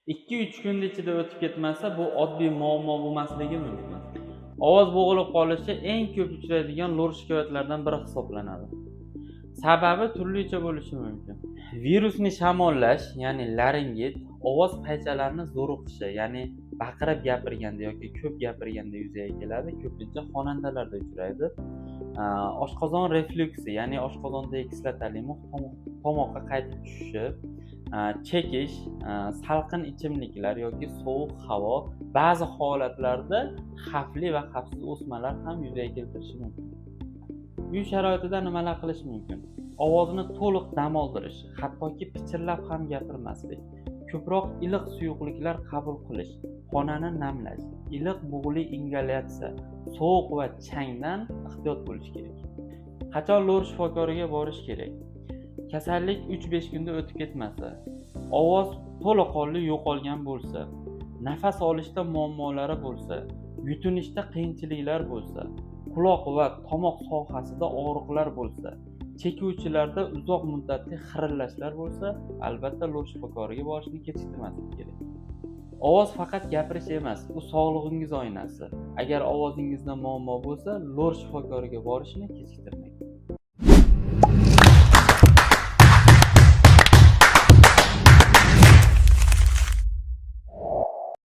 2-3 kun ichida o'tib ketmasa, bu oddiy muammo bo'lmasligi mumkin. Ovoz bo'g'ilib qolishi eng ko'p uchraydigan lor shikoyatlardan biri hisoblanadi. Sababi turlicha bo'lishi mumkin. Virusni shamollash, ya'ni laringit, ovoz paychalarini zo'riqishi, ya'ni baqirib gapirganda yoki ko'p gapirganda yuzaga keladi. Ko'pincha xonandalarda uchraydi. Oshqozon reflyuksi, ya'ni oshqozondagi kislotali mug' tomoqqa qaytib tushishi, chekish, salqin ichimliklar yoki sovuq havo, ba'zi holatlarda xavfli va xavfsiz o'smalar ham yuzaga keltirishi mumkin. Uy sharoitida nimalar qilish mumkin? Ovozni to'liq dam oldirish, hattoki pichirlab ham gapirmaslik, ko'proq iliq suyuqliklar qabul qilish, xonani namlash, iliq bug'li ingalyatsiya, sovuq va changdan ehtiyot bo'lish kerak. Qachon lor shifokoriga borish kerak? Kasallik 3-5 kunda o'tib ketmasa, ovoz to'laqonli yo'qolgan bo'lsa, nafas olishda muammolari bo'lsa, yutunishda qiyinchiliklar bo'lsa, quloq va tomoq sohasida og'riqlar bo'lsa, chekuvchilarda uzoq muddatli xirillashlar bo'lsa, albatta lor shifokoriga borishni kechiktirmaslik kerak. Ovoz faqat gapirish emas, u sog'lig'ingiz oynasi. Agar ovozingizda muammo bo'lsa, lor shifokoriga borishni kechiktirmang.